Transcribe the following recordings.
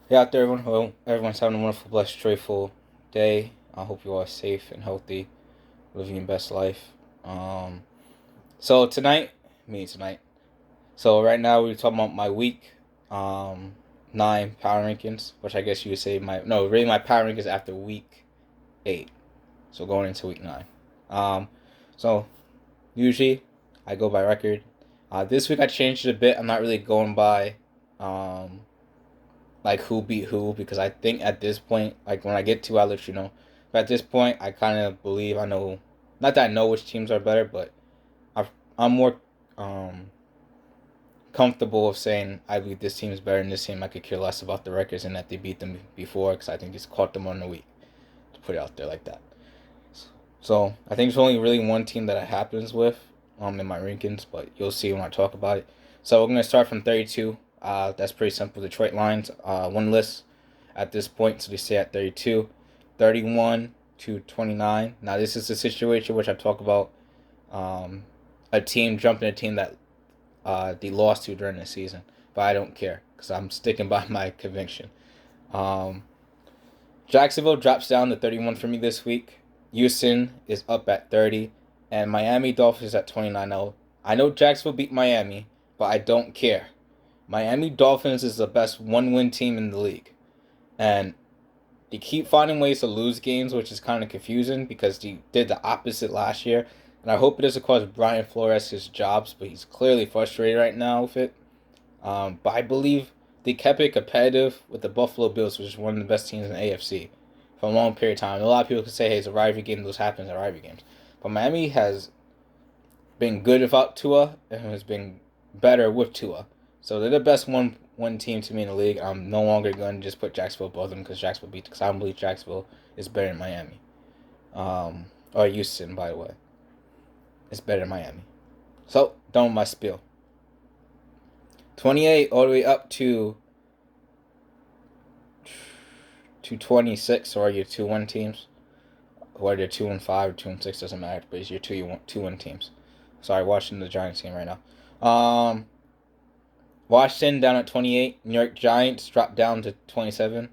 Hey out there, everyone. Hope everyone's having a wonderful, blessed, joyful day. I hope you all are safe and healthy, living your best life. Um, so tonight, me tonight. So right now we're talking about my week, um, 9 power rankings, which I guess you would say my power rankings after week 8. So going into week 9. Um, so usually I go by record. This week I changed it a bit. I'm not really going by, um, like who beat who, because I think at this point, like when I get to, I'll let you know. But at this point, I kind of believe I know, not that I know which teams are better, but I'm more um, comfortable of saying I believe this team is better than this team. I could care less about the records and that they beat them before, because I think it's caught them on the week to put it out there like that. So I think there's only really one team that it happens with in my rankings, but you'll see when I talk about it. So we're gonna start from 32. That's pretty simple. Detroit Lions, winless at this point, so they stay at 32. 31 to 29. Now this is a situation which I talk about, um, a team jumping a team that they lost to during the season, but I don't care because I'm sticking by my conviction. Um, Jacksonville drops down to 31 for me this week. Houston is up at 30. And Miami Dolphins at 29. Now, I know Jacksonville beat Miami, but I don't care. Miami Dolphins is the best one-win team in the league. And they keep finding ways to lose games, which is kind of confusing because they did the opposite last year. And I hope it doesn't cost Brian Flores his jobs, but he's clearly frustrated right now with it. But I believe they kept it competitive with the Buffalo Bills, which is one of the best teams in the AFC for a long period of time. And a lot of people could say, hey, it's a rivalry game. Those happen in rivalry games. But Miami has been good without Tua and has been better with Tua. So they're the best one team to me in the league. I'm no longer going to just put Jacksonville above them because Jacksonville beat. Because I don't believe Jacksonville is better than Miami. Or Houston, by the way. It's better than Miami. So, done with my spiel. 28 all the way up to 26, or your 2-1 teams. Whether they're 2-5 or 2-6 doesn't matter, but it's your 2-1 teams. Sorry, watching the Giants game right now. Washington down at 28. New York Giants drop down to 27.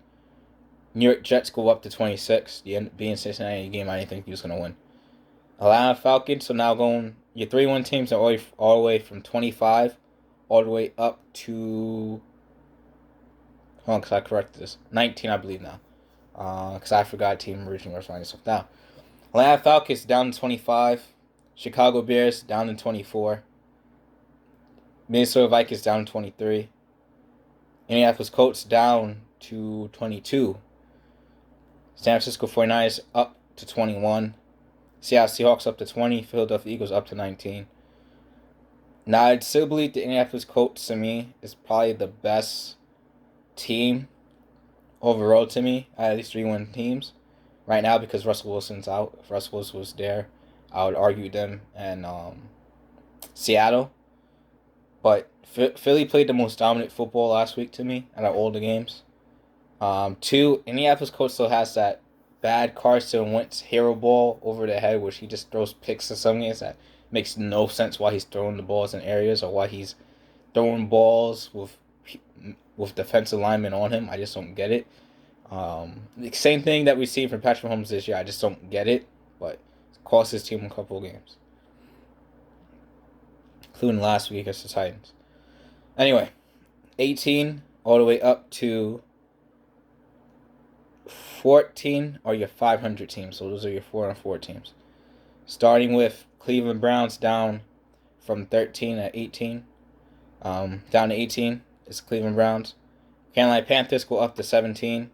New York Jets go up to 26. The being Cincinnati game, I didn't think he was going to win. Atlanta Falcons, so now going, your 3-1 teams are all the way from 25 all the way up to, hold on, because I corrected this, 19, I believe now. Because I forgot team originally was writing stuff down. Atlanta Falcons down to 25. Chicago Bears down to 24. Minnesota Vikings down to 23. Indianapolis Colts down to 22. San Francisco 49ers up to 21. Seattle Seahawks up to 20. Philadelphia Eagles up to 19. Now, I'd still believe the Indianapolis Colts, to me, is probably the best team overall to me out of these 3-1 teams right now because Russell Wilson's out. If Russell Wilson was there, I would argue them and Seattle. But Philly played the most dominant football last week to me out of all the games. Two, Indianapolis Colts still has that bad Carson Wentz hero ball over the head, which he just throws picks in some games that makes no sense why he's throwing the balls in areas or why he's throwing balls with defensive linemen on him. I just don't get it. The same thing that we've seen from Patrick Mahomes this year. I just don't get it, but it cost his team a couple of games, including last week against the Titans. Anyway, 18 all the way up to 14 are your 500 teams. So those are your 4-4 teams. Starting with Cleveland Browns down from 13 at 18. Down to 18 is Cleveland Browns. Carolina Panthers go up to 17.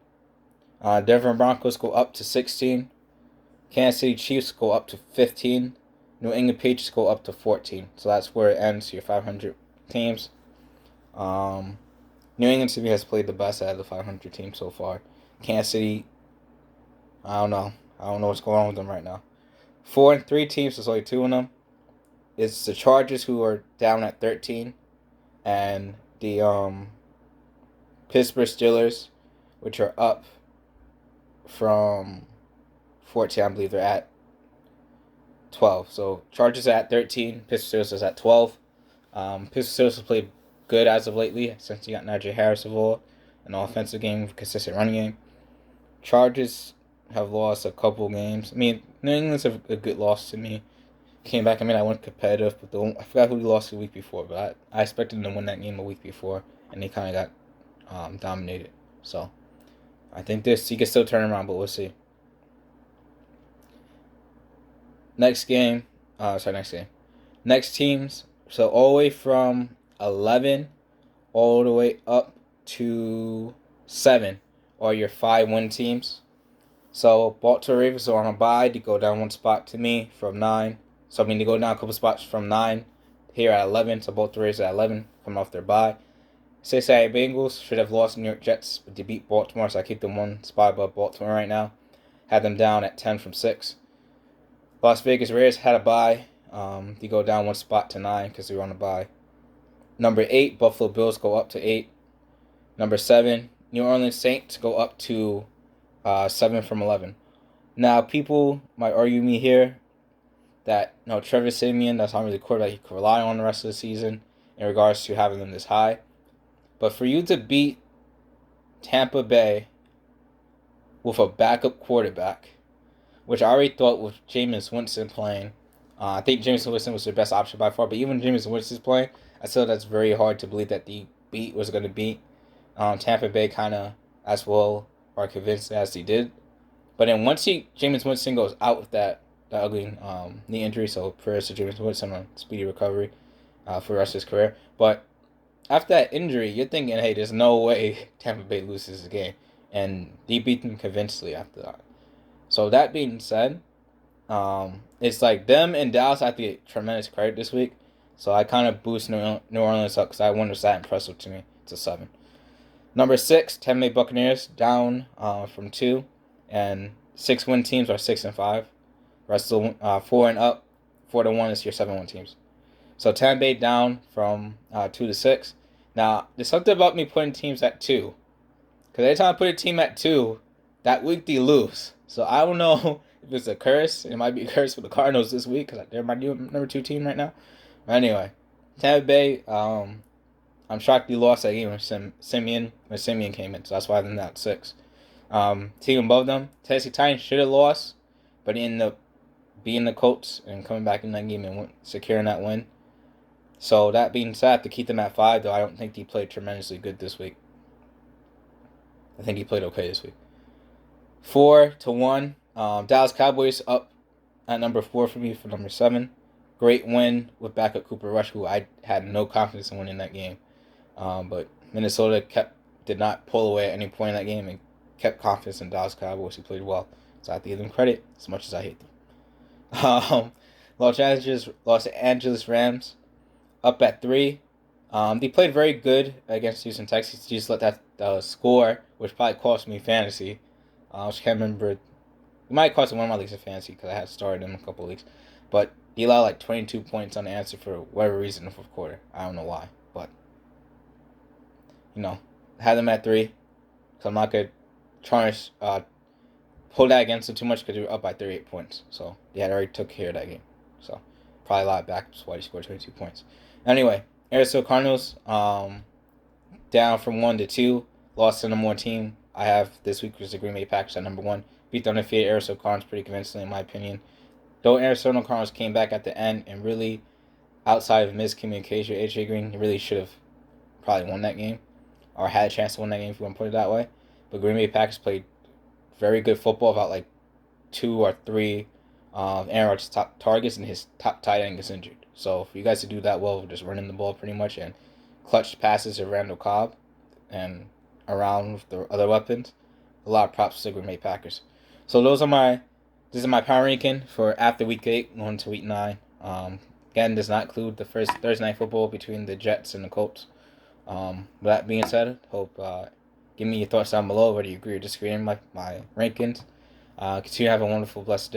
Denver Broncos go up to 16. Kansas City Chiefs go up to 15. New England Patriots go up to 14. So that's where it ends, your 500 teams. New England to me has played the best out of the 500 teams so far. Kansas City, I don't know. I don't know what's going on with them right now. 4-3 teams, there's only 2 of them. It's the Chargers who are down at 13. And the Pittsburgh Steelers, which are up from 14, I believe they're at 12. So Chargers are at 13, Pittsburgh Steelers is at 12. Pittsburgh Steelers have played good as of lately since you got Najee Harris of all. an offensive game, consistent running game. Chargers have lost a couple games. I mean, New England's a good loss to me. Came back. I mean, I went competitive, but I forgot who we lost the week before. But I expected them to win that game a week before, and they kind of got dominated. So I think he can still turn around, but we'll see. Next game. Next game. Next teams. So all the way from 11 all the way up to 7 are your 5-win teams. So Baltimore Ravens are on a bye. They go down one spot to me from 9. So I mean, they go down a couple spots from 9 here at 11. So Baltimore Ravens at 11 coming off their bye. Cincinnati Bengals should have lost New York Jets, but they beat Baltimore, so I keep them one spot above Baltimore right now. Had them down at 10 from 6. Las Vegas Raiders had a bye. They go down one spot to 9 because they were on a bye. Number 8, Buffalo Bills go up to 8. Number 7, New Orleans Saints go up to 7 from 11. Now, people might argue me here that Trevor Siemian, that's not really the quarterback he could rely on the rest of the season in regards to having them this high. But for you to beat Tampa Bay with a backup quarterback, which I already thought with Jameis Winston playing, I think Jameis Winston was their best option by far. But even Jameis Winston's playing, I still that's very hard to believe that the beat was going to beat Tampa Bay kind of as well or convinced as he did. But then once Jameis Winston goes out with that ugly knee injury, so prayers to Jameis Winston on speedy recovery for the rest of his career. But after that injury, you're thinking, hey, there's no way Tampa Bay loses the game. And they beat them convincingly after that. So that being said, it's like them and Dallas have to get tremendous credit this week. So I kind of boost New Orleans up because I wonder if that impressive to me. It's a 7. Number 6, Tampa Bay Buccaneers down from 2. And 6-win teams are 6 and 5. Rest of 4 and up, 4 to 1 is your 7-win teams. So Tampa Bay down from 2 to 6. Now, there's something about me putting teams at 2. Because every time I put a team at 2, that week they lose. So I don't know if it's a curse. It might be a curse for the Cardinals this week because they're my number 2 team right now. But anyway, Tampa Bay, I'm shocked they lost that game when Simeon came in. So that's why they're at 6. Team above them, Tennessee Titans should have lost, but he ended up beating the Colts and coming back in that game and securing that win. So that being said, to keep them at 5, though, I don't think he played tremendously good this week. I think he played okay this week. 4 to 1. Dallas Cowboys up at number 4 for me for number 7. Great win with backup Cooper Rush, who I had no confidence in winning that game. But Minnesota did not pull away at any point in that game and kept confidence in Dallas Cowboys, who played well. So I have to give them credit as much as I hate them. Los Angeles Rams up at 3. They played very good against Houston Texans. They just let that score, which probably cost me fantasy. Which I can't remember. It might cost me one of my leagues of fantasy because I had started in a couple of leagues. But they allowed like 22 points on the answer for whatever reason in the fourth quarter. I don't know why. But, had them at 3. So I'm not going to try to hold that against them too much because they were up by 38 points. So they had already took care of that game. So probably a lot back. That's why they scored 22 points. Anyway, Arizona Cardinals down from 1 to 2. Lost to the number 1 team I have this week, was the Green Bay Packers at number 1. Beat the undefeated Arizona Cardinals pretty convincingly, in my opinion. Though Arizona Cardinals came back at the end and really, outside of miscommunication, AJ Green really should have probably won that game. Or had a chance to win that game if you want to put it that way. But Green Bay Packers played very good football, about like 2 or 3 Aaron Rodgers' top targets, and his top tight end gets injured. So for you guys to do that well, just running the ball pretty much and clutch passes to Randall Cobb and around with the other weapons, a lot of props to the Green Bay Packers. So this is my power ranking for after week 8 going to week 9. Again, does not include the first Thursday night football between the Jets and the Colts. With that being said, hope give me your thoughts down below whether you agree or disagree in my rankings. Continue to have a wonderful, blessed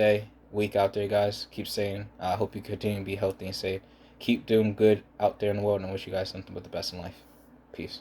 week out there, guys. Keep saying, I hope you continue to be healthy and safe. Keep doing good out there in the world, and I wish you guys something but the best in life. Peace.